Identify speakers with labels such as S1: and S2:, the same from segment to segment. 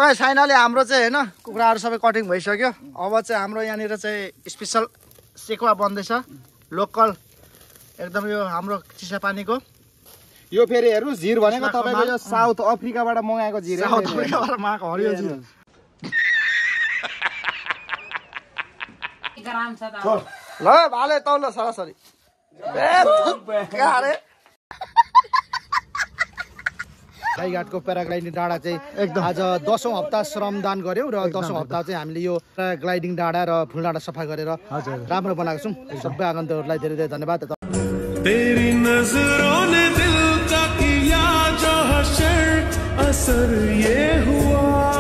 S1: Guys finally हाम्रो चाहिँ हैन कुखुराहरु सबै कटिङ भइसक्यो। अब चाहिँ हाम्रो यहाँनिर चाहिँ स्पेशल सेकुवा बन्दैछ लोकल एकदम यो हाम्रो चिसापानीको।
S2: यो फेरि हेर्नु जिर भनेको तपाईको यो साउथ अफ्रिकाबाट मगाएको जिर हो।
S1: साउथ अफ्रिकाबाट मगाएको हरियो जिर। ल भाले तौल सरासरी गाईघाटको प्याराग्लाइडिङ डाँडा चाहिँ एकदम आज 10औं हप्ता श्रमदान गर्यौं र 10औं हप्ता चाहिँ हामीले यो प्याराग्लाइडिङ डाँडा र फुल डाँडा सफा गरेर राम्रो बनाएको छौं। सबै आगन्तुकहरूलाई धेरै धेरै धन्यवाद।
S3: तेरी नजरों ने दिल का किया जो हशर असर ये हुआ।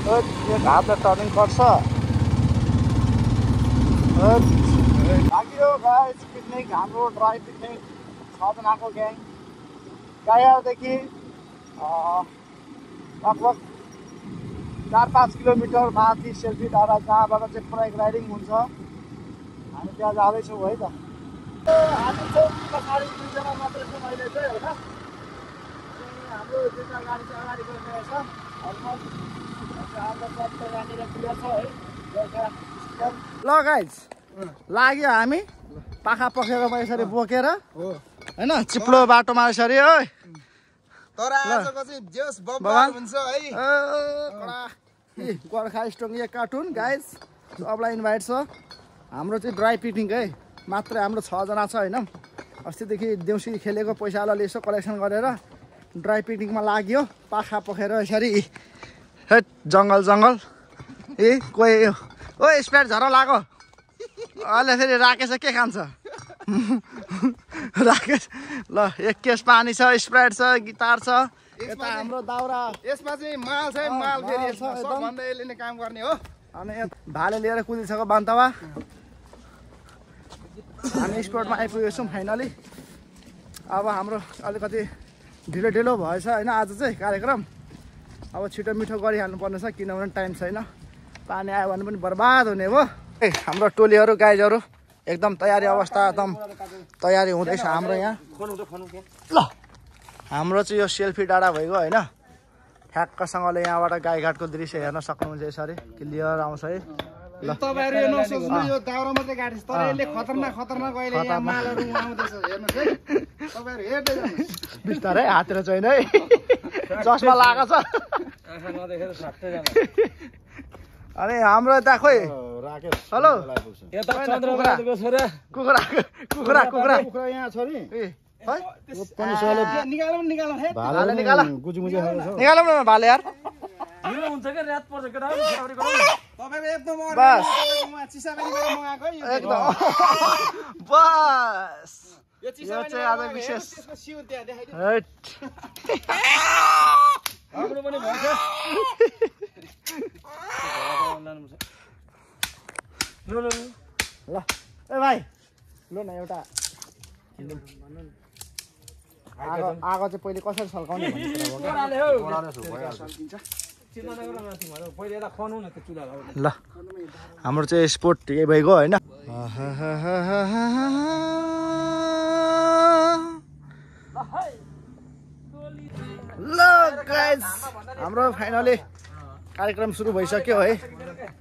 S1: यो घाटले टर्निङ गर्छ। लाग्यो गाइस पिकनिक हाम्रो ड्राई पिकनिक 6 जनाको ग्याङ गाईघाटदेखि लगभग 4-5 किलोमिटर माथि सेल्फी डाँडा जहाँबाट चाहिँ प्याराग्लाइडिङ हुन्छ। हामी त्यहाँ जाँदैछौँ है त। हामी चाहिँ पछाडि 2 जना मात्रै छौँ अहिले चाहिँ होइन। हाम्रो 2टा गाडी चाहिँ अगाडि गइरहेछ। ल गाइज लाग्यो हामी पाखा पखेरमा यसरी बोकेर हैन चिप्लो बाटोमा यसरी ओइ
S2: तर आजको चाहिँ जोस बम्बार हुन्छ है।
S1: गोर्खा स्ट्रङ एक कार्टुन गाइज सबलाई इन्भाइट छ। हाम्रो चाहिँ ड्राई पिकनिक है मात्रै हाम्रो 6 जना छ हैन। अस्तिदेखि देउसी खेलेको पैसा अलि यसो कलेक्सन गरेर ड्राई पिकनिकमा लाग्यो पाखा पखेर यसरी। हे जङ्गल जङ्गल कोही ओ स्प्राइट झरो लाग्यो। अहिले फेरि राकेश के खान्छ राकेश। ल एक केस पानी छ स्प्राइट छ गिटार छ यता हाम्रो दाउरा।
S2: यसमा चाहिँ माल छ माल फेरि सबभन्दा यसले नै काम गर्ने हो।
S1: अनि भाले लिएर कुदिसक्यो बान्तवा। हामी स्पोर्टमा आइपुगेको छौँ फाइनली। अब हाम्रो अलिकति ढिलो ढिलो भएछ होइन आज चाहिँ कार्यक्रम। अब छिटो मिठो गरिहाल्नु पर्ने छ किनभने टाइम छैन। पानी आयो भने पनि बर्बाद हुने हो। हाम्रो टोलीहरू गाइजहरू एकदम तयारी अवस्था एकदम तयारी हुँदैछ हाम्रो यहाँ। ल हाम्रो चाहिँ यो सेल्फी डाँडा भइगयो होइन। ठ्याक्कसँगले यहाँबाट गाईघाटको दृश्य हेर्न सक्नुहुन्छ यसरी क्लियर आउँछ है। ल
S2: तपाईहरु यो नसोच्नु यो दाउरा मात्रै गाडी छ तर यसले खतरनाक खतरनाक अहिले यहाँ मालहरु आउँदैछ हेर्नुस् है। तपाईहरु हेर्दै जानुस्
S1: बिस्तारै हातेर छैन है। चस्मा लागेको छ
S2: आँखा नदेखेर सट्टै जानु।
S1: अनि हाम्रो यता खोइ
S2: राकेश
S1: हेलो
S2: यता चन्द्रबहादुरको छोरा
S1: कुखुरा कुखुरा कुखुरा
S2: कुखुरा यहाँ छ नि।
S1: है
S2: पनि सले निकालौँ निकालौँ हे
S1: भाले निकाल
S2: गुजुमुजे खाएको छ।
S1: निकालौँ न भाले यार।
S2: ढिलो हुन्छ के रात पर्छ के तपाईको एकदम
S1: बस
S2: चिसाबारीबाट मगाएको है यो
S1: एकदम बस
S2: यो
S1: यो चाहिँ आज विशेष
S2: त्यसको सिउ त्यहाँ देखाइदिनु।
S1: हैट
S2: हाम्रो पनि भन्छ
S1: ल ए भाइ ल न एउटा आगो चाहिँ पहिले कसरी सल्काउने भन्ने कुरा हो। ल हाम्रो चाहिँ स्पोर्ट ठिकै भइगयो होइन। ल गाइज हाम्रो फाइनली कार्यक्रम सुरु भइसक्यो है।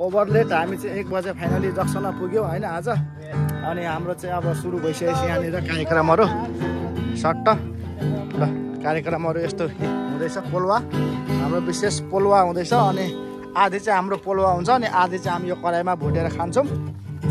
S1: ओभरलेट हामी चाहिँ 1 बजे फाइनली जक्सनमा पुग्यो होइन आज। अनि हाम्रो चाहिँ अब सुरु भइसकेपछि यहाँनिर कार्यक्रमहरू सट्ट ल कार्यक्रमहरू यस्तो हुँदैछ। पोलवा हाम्रो विशेष पोलवा हुँदैछ। अनि आधी चाहिँ हाम्रो पोलवा हुन्छ अनि आधी चाहिँ हामी यो कराईमा भुटेर खान्छौँ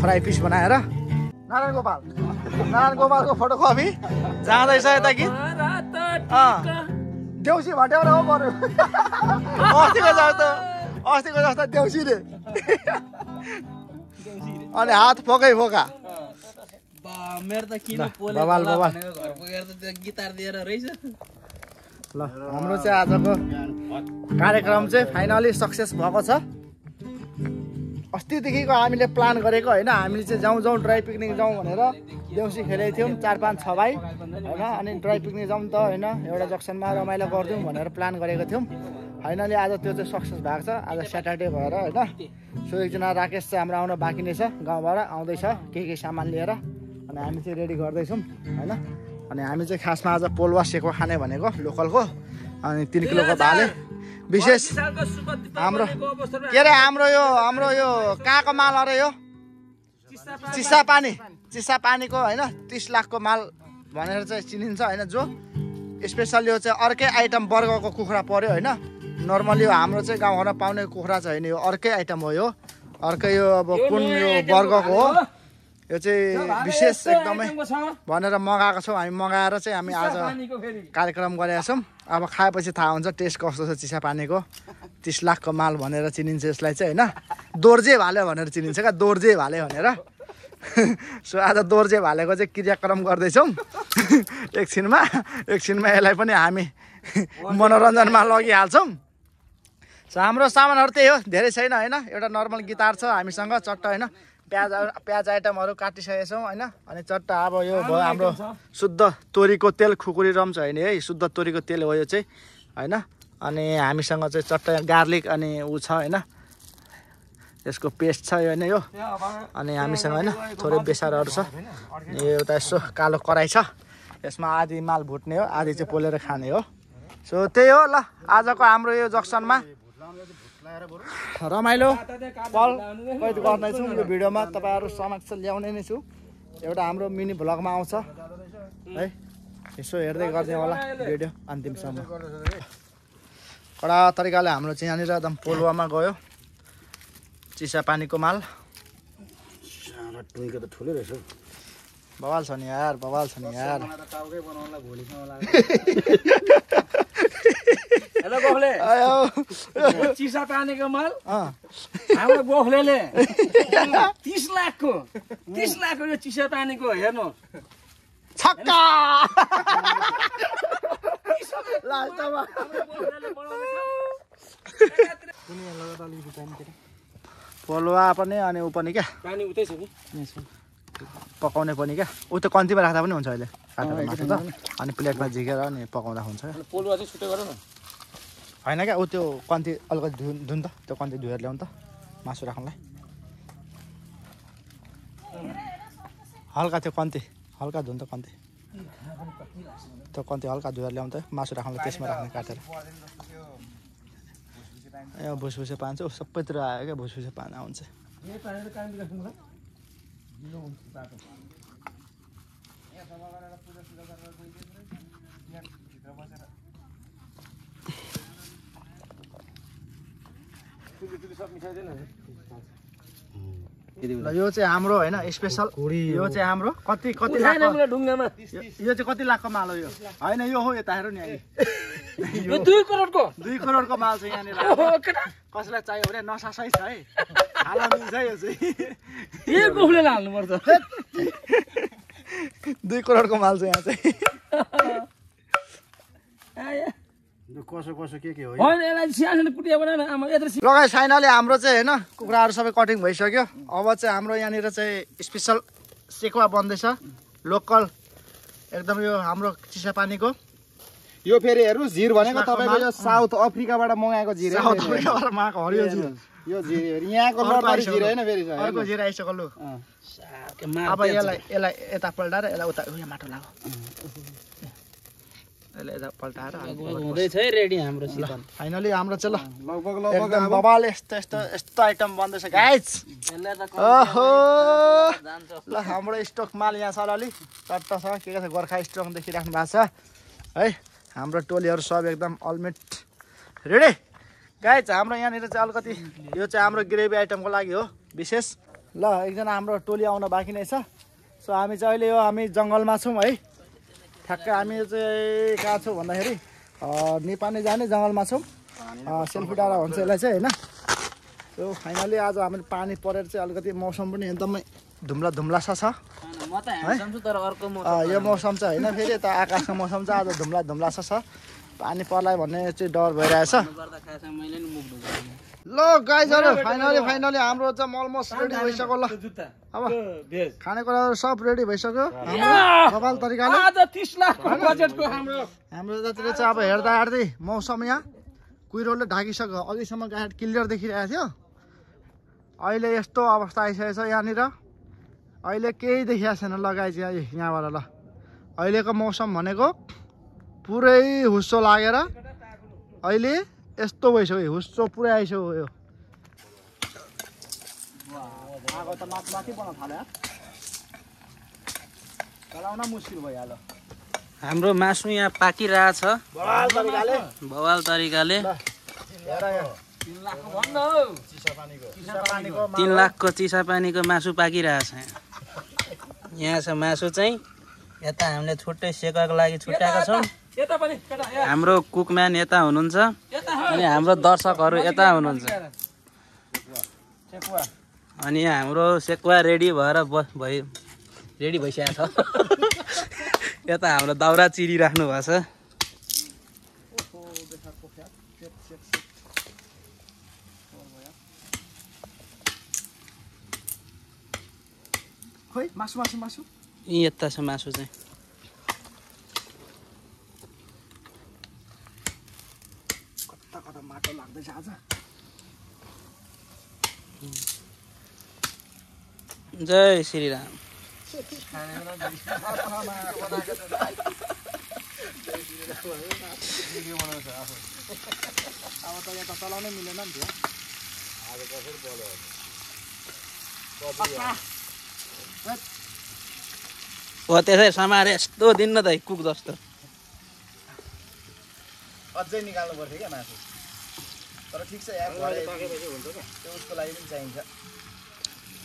S1: फ्राई पिस बनाएर। नारायण गोपालको फोटोकपी जाँदैछ यता कि देउसी भट्याउन हो पर्यो। अस्तिको जस्तो देउसी रे। अनि हात फोकै फोका
S4: मेरो त किन पोले
S1: बवाल बवाल
S4: घर पुगेर त गिटार दिएर रहेछ।
S1: ल हाम्रो चाहिँ आजको कार्यक्रम चाहिँ फाइनली सक्सेस भएको छ। अस्तिदेखिको हामीले प्लान गरेको होइन। हामीले चाहिँ जाउँ ड्राई पिकनिक जाउँ भनेर देउसी खेलेको थियौँ 4-5-6 भाइ होइन। अनि ड्राई पिकनिक जाउँ त होइन एउटा जक्सनमा रमाइलो गरिदिउँ भनेर प्लान गरेको थियौँ। फाइनली आज त्यो चाहिँ सक्सेस भएको छ। आज स्याटरडे भएर होइन। सो एकजना राकेश चाहिँ हाम्रो आउन बाँकी नै छ गाउँबाट आउँदैछ के सामान लिएर। अनि हामी चाहिँ रेडी गर्दैछौँ होइन। अनि हामी चाहिँ खासमा आज पोलवा सेको खाने भनेको लोकलको अनि 3 किलोको भाले विशेष हाम्रो के अरे हाम्रो यो कहाँको माल अरे यो चिसा पानीको होइन 30 लाखको माल भनेर चाहिँ चिनिन्छ होइन जो स्पेसल यो चाहिँ अर्कै आइटम वर्गको कुखुरा पर्यो होइन नर्मली यो हाम्रो चाहिँ गाउँघरमा पाउने कुखुरा चाहिँ होइन यो अर्कै आइटम हो यो अर्कै यो अब कुन यो वर्गको हो यो चाहिँ विशेष एकदमै भनेर मगाएको छौँ हामी मगाएर चाहिँ हामी आज कार्यक्रम गरेका छौँ अब खाएपछि थाहा हुन्छ टेस्ट कस्तो छ चिसा पानीको 30 लाखको माल भनेर चिनिन्छ यसलाई चाहिँ होइन दोर्जे भाले भनेर चिनिन्छ क्या दोर्जे भाले भनेर सो आज दोर्जे भालेको चाहिँ क्रियाक्रम गर्दैछौँ एकछिनमा यसलाई पनि हामी मनोरञ्जनमा लगिहाल्छौँ सो हाम्रो सामानहरू त्यही हो धेरै छैन होइन एउटा नर्मल गिटार छ हामीसँग चट्ट होइन प्याज आइटमहरू काटिसकेका छौँ होइन अनि चट्ट अब यो भयो हाम्रो शुद्ध तोरीको तेल खुकुरी रम छ होइन है शुद्ध तोरीको तेल हो यो चाहिँ होइन अनि हामीसँग चाहिँ चट्ट गार्लिक अनि ऊ छ होइन यसको पेस्ट छ यो होइन यो अनि हामीसँग होइन थोरै बेसारहरू छ यो एउटा यसो कालो कराई छ यसमा आधी माल भुट्ने हो आधी चाहिँ पोलेर खाने हो सो त्यही हो ल आजको हाम्रो यो जक्सनमा रमाइलो पल कैद गर्नेछौँ यो भिडियोमा तपाईँहरू समक्ष ल्याउने नै छु एउटा हाम्रो मिनी भ्लगमा आउँछ है यसो हेर्दै गर्ने होला भिडियो अन्तिमसम्म कडा तरिकाले हाम्रो चाहिँ यहाँनिर एकदम पोलुवामा गयो चिसा पानीको माल
S2: ठुलो रहेछ
S1: बवाल छ नि यार
S5: हेलो गोखले चिसा पानीको माल हाम्रो गोखले 30 लाखको यो चिसा पानीको हेर्नु
S1: छक्का लास्टमा पोलुवा पनि अनि ऊ पनि क्या
S5: पानी उतै छ नि
S1: पकाउने पनि क्या ऊ त कन्तीमा राख्दा पनि हुन्छ अहिले काटेर मासु त अनि प्लेटमा झिकेर अनि पकाउँदा हुन्छ
S5: पोलुवा चाहिँ छुट्टै गर न
S1: होइन क्या ऊ त्यो कन्ती अलिकति धुन त त्यो कन्ती धुएर ल्याउनु त मासु राख्नुलाई हल्का त्यो कन्ती हल्का धुन त कन्ती त्यो कन्ती हल्का धुएर ल्याउनु त मासु राख्नुलाई त्यसमा राख्ने काटेर ए भुसभुसे पानी चाहिँ सबैतिर आयो क्या भुसभुसे पानी आउँछ ल यो चाहिँ हाम्रो होइन स्पेसल यो चाहिँ हाम्रो कति
S5: ढुङ्गामा
S1: यो चाहिँ कति लाखको माल हो यो होइन यो हो यता हेर नि
S5: यो 2 करोडको
S1: 2 करोडको माल छ यहाँनिर कसैलाई चाहियो भने नसासै छ है हाल्न मिल्छ यो चाहिँ
S5: यो गोखले हाल्नु पर्छ
S1: 2 करोडको माल छ यहाँ चाहिँ
S2: कसो के हो
S5: होइन यसलाई सानो कुटिया बनाएन आमा यत्रो
S1: लगाइ फाइनली हाम्रो चाहिँ होइन कुखुराहरू सबै कटिङ भइसक्यो अब चाहिँ हाम्रो यहाँनिर चाहिँ स्पेसल सेकुवा बन्दैछ लोकल एकदम यो हाम्रो चिसा पानीको
S2: यो फेरि हेर्नु झिर भनेको तपाईको यो साउथ अफ्रिकाबाट मगाएको झिर
S1: साउथ अफ्रिकाबाट मगाएको हरियो झिर
S2: यो झिर यहाँको लटरी झिर हैन फेरि
S1: अर्को झिर आइसक्यो लु अब यसलाई यता पल्टाएर यसलाई उता उयो माटो लाग्यो यसलाई यता पल्टाएर
S5: हुँदैछ है रेडी हाम्रो चिकन
S1: फाइनली हाम्रो चाहिँ ल
S2: लगभग
S1: एकदम बबाल यस्तो आइटम बन्दैछ गाइज ओहो ल हाम्रो स्टक माल यहाँ छ अलि चट्ट छ के छ गोर्खा स्टक देखिराख्नु भएको छ है हाम्रो टोलीहरू सब एकदम अलमेट रेडी गाइज हाम्रो यहाँनिर चाहिँ अलिकति यो चाहिँ हाम्रो ग्रेभी आइटमको लागि हो विशेष ल एकजना हाम्रो टोली आउन बाँकी नै छ सो हामी चाहिँ अहिले यो हामी जङ्गलमा छौँ है ठ्याक्कै हामी चाहिँ कहाँ छौँ भन्दाखेरि नेपाली जाने जङ्गलमा छौँ सेल्फी डाँडा भन्छ यसलाई चाहिँ होइन सो फाइनली आज हामी पानी परेर चाहिँ अलिकति मौसम पनि एकदमै धुम्ला छ यो मौसम चाहिँ होइन फेरि यता आकाशको मौसम चाहिँ आज धुम्ला छ पानी पर्ला भन्ने चाहिँ डर भइरहेछ ल गाइजहरु फाइनली हाम्रो चाहिँ अलमोस्ट रेडी भइसक्यो ल अब खानेकुराहरू सब रेडी भइसक्यो सवाल तरिकाले
S5: आज 30 लाखको बजेटको हाम्रो
S1: जतिले चाहिँ अब हेर्दै मौसम यहाँ कुहिरोले ढाकिसक्यो अघिसम्म गाड क्लियर देखिरहेको थियो अहिले यस्तो अवस्था आइसकेको छ यहाँनिर अहिले केही देखिएको छैन लगाइ चाहिँ यहाँबाट ल अहिलेको मौसम भनेको पुरै हुस्सो लागेर अहिले यस्तो भइसक्यो हुस्सो पुरै आइसक्यो यो आगो त माथि बन्न थाल्यो चलाउन मुस्किल भइहाल्यो
S5: हाम्रो मासु यहाँ पाकिरहेछ बवाल तरिकाले 3 लाखको चिसापानीको मासु पाकिरहेछ यहाँ छ मासु चाहिँ यता हामीले छुट्टै सेकाको लागि छुट्याएका छौँ हाम्रो कुकम्यान यता हुनुहुन्छ अनि हाम्रो दर्शकहरू यता हुनुहुन्छ अनि यहाँ हाम्रो सेकुवा रेडी भएर रेडी भइसकेको छ यता हाम्रो दाउरा चिरिराख्नु भएको छ
S1: खोइ मासु
S5: यता छ मासु चाहिँ
S1: कता माटो लाग्दैछ आज
S5: जय श्रीराम
S1: अब त यहाँ त चलाउनै मिलेन नि थियो
S5: हो त्यसै समाएर यस्तो दिन्न त कुक जस्तो
S1: अझै निकाल्नु पर्थ्यो क्या मासु तर ठिक छ यार त्यो उसको लागि पनि चाहिन्छ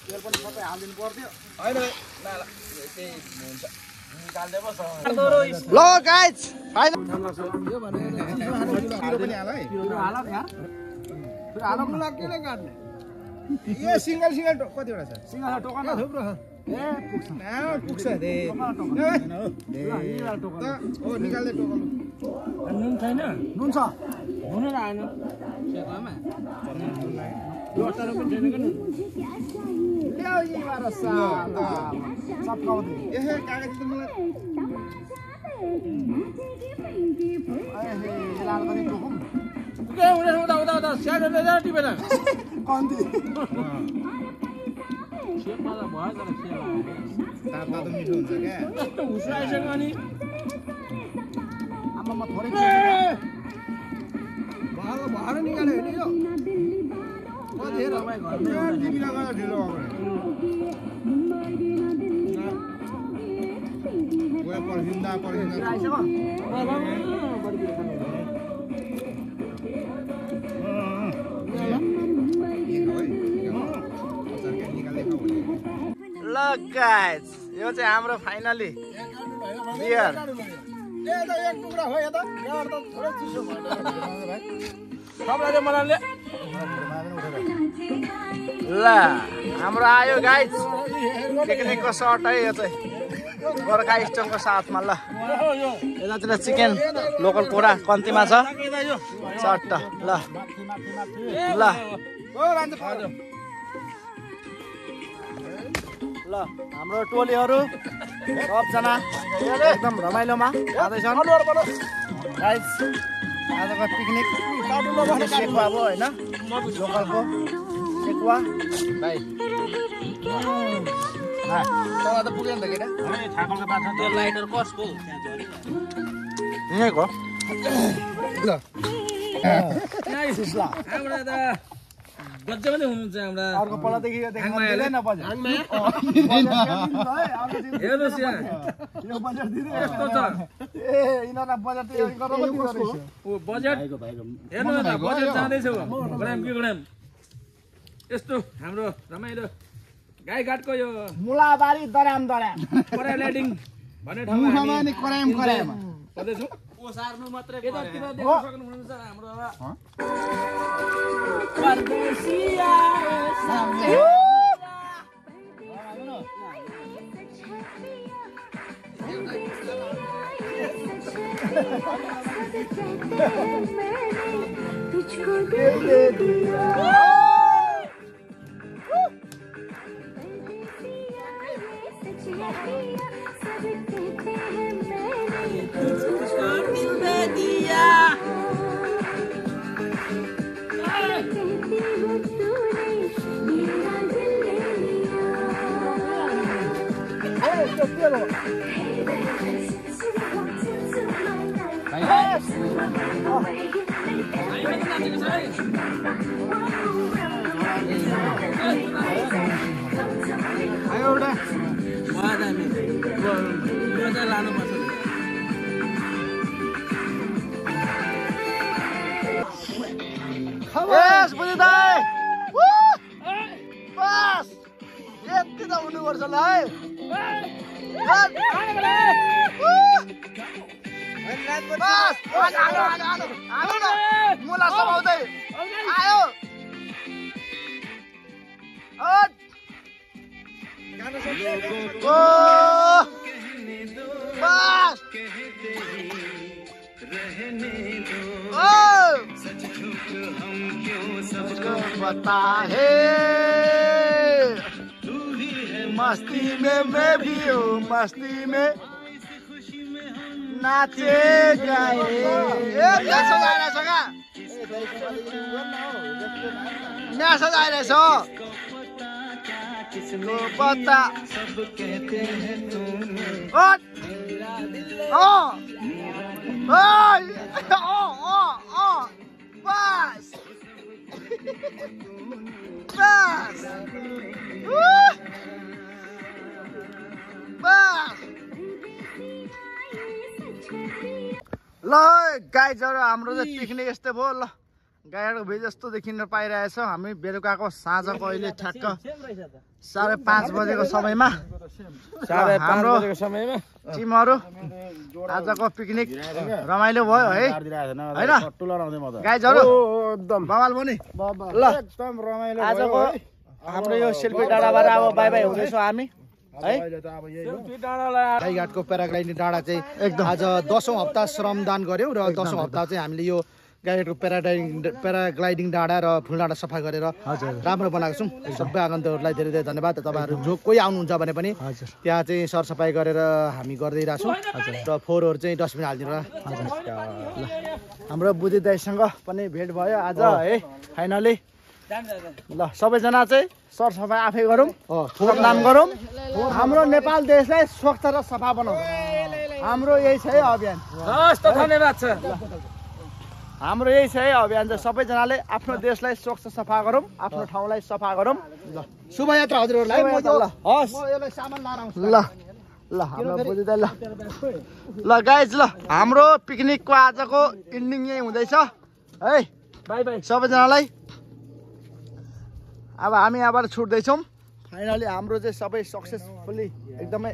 S1: तेल पनि सबै हालिदिनु पर्थ्यो होइन त्यही हुन्छ ल गाइज पनि हाल है यो सिंगल कतिवटा छ सिंगल टोकन थुप्रो पुग्छ हो निकाल्दै टोकन
S5: नुन छैन
S1: नुन छ
S5: हुन आएन सेकामा
S1: कागज त मलाई
S5: उता स्याहार टिपेर
S1: कन्ती
S5: सेकमा त भयो तर
S1: तातो मिठो हुन्छ क्या
S5: हुसु आइसक्यो अनि
S1: आमामा थोरै भएर निकाल्यो होइन यो कतिखेर टिपीमा गएर ढिलो पर्खिँदा ल गाइस यो चाहिँ हाम्रो फाइनली बियर एक टुक्रा हो यता थोरै चिसो
S5: सबलाई मलाई
S1: ल हाम्रो आयो गाइस पिकनिकको सर्ट है यो चाहिँ गोर्खा स्टोनको साथमा ल यतातिर चिकन लोकल कुरा कम्तीमा छ सर्ट ल ल ल हाम्रो टोलीहरू सबजना एकदम रमाइलोमा जाँदैछन् गाइस आजको पिकनिक सेकुवा अब होइन लोकलको सेकुवा भाइ त पुग्यो नि त केटा
S5: त्यो लाइटर कसको
S1: यहीँको ल
S5: हाम्रो त गज्जा पनि हुनुहुन्छ हाम्रा
S1: अर्को पल्टदेखि देख्न मिलेन बजार
S5: हेर्नुहोस् यहाँ
S1: यो बजार दिँदै
S5: यस्तो छ
S1: ए यिनीहरूलाई बजार तयारी गरेर पनि दिँदो रहेछ
S5: ओ बजेट हेर्नु न बजेट जाँदैछ ग्राम के ग्राम यस्तो हाम्रो रमाइलो गाईघाटको यो
S1: मुलाबारी दराम
S5: पराइलाइटिङ भन्ने ठाउँमा हामी
S2: कराम
S5: गर्दैछौँ ओसार्नु मात्रै यतातिर देख्न सक्नुहुन्छ हाम्रो परदेशिया
S6: तुझको दे दिया
S1: Hey,
S2: आयो एउटा
S4: लानुपर्छ
S1: यस बुझी दाइ बस यति त हुनुपर्छ ल है बस हाल्नु न मुला समाउँदै आयो ओ बस पता है मस्ती में मैं भी हूँ मस्ती में नाचे गाए क्या सजाइरहेछ क्या क्या सजाइरहेछ किसको पता सब कहते हैं बस बस बस ल गाईजहरू हाम्रो चाहिँ पिकनिक यस्तै भयो ल गाईहरूको भिड जस्तो देखिन पाइरहेछ हामी बेलुकाको साँझको अहिले ठ्याक्क 5:30 बजेको समयमा हाम्रो टिमहरू आजको पिकनिक रमाइलो भयो है होइन गाईजहरू बवाल भयो नि ल
S2: एकदम रमाइलो
S1: आजको हाम्रो यो सेल्फी डाँडाबाट अब बाई बाई हुँदैछौँ हामी है गाईघाटको प्याराग्लाइडिङ डाँडा चाहिँ एकदम आज 10औं हप्ता श्रमदान गऱ्यौँ र 10औं हप्ता चाहिँ हामीले यो गाईघाटको प्याराग्लाइडिङ डाँडा र फुलडाँडा सफा गरेर राम्रो बनाएको छौँ सबै आगन्तुकहरूलाई धेरै धेरै धन्यवाद तपाईँहरू जो कोही आउनुहुन्छ भने पनि त्यहाँ चाहिँ सरसफाइ गरेर हामी गरिदिइरहेछौँ र फोहोरहरू चाहिँ डस्टबिन हालिदिनु ल हाम्रो बुद्धि दाइसँग पनि भेट भयो आज है फाइनली ल सबैजना चाहिँ सरसफाइ आफै गरौँ श्रमदान गरौँ हाम्रो नेपाल देशलाई स्वच्छ र सफा बनाउँ हाम्रो यही छ है अभियान
S2: धन्यवाद छ
S1: हाम्रो यही छ है अभियान चाहिँ सबैजनाले आफ्नो देशलाई स्वच्छ सफा गरौँ आफ्नो ठाउँलाई सफा गरौँ ल शुभयात्रा हजुरहरूलाई हस् ल ल हाम्रो बुझ्दै ल ल गाइज ल हाम्रो पिकनिकको आजको इन्डिङ यही हुँदैछ है बाई बाई सबैजनालाई अब हामी यहाँबाट छुट्दैछौँ फाइनली हाम्रो चाहिँ सबै सक्सेसफुल्ली एकदमै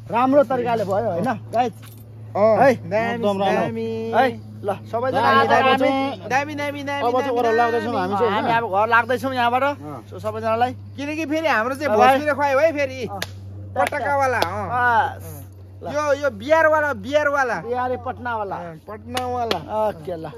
S1: राम्रो तरिकाले भयो होइन गाइज है है ल सबैजना अब चाहिँ घर लाग्दैछौँ हामी चाहिँ हामी अब घर लाग्दैछौँ यहाँबाट सबैजनालाई
S2: किनकि फेरि हाम्रो चाहिँ भोजपुरी खुवायो है फेरि पटकावाला यो बिहारवाला
S1: बिहारी पटनावाला
S2: पटनावाला
S1: ओके ल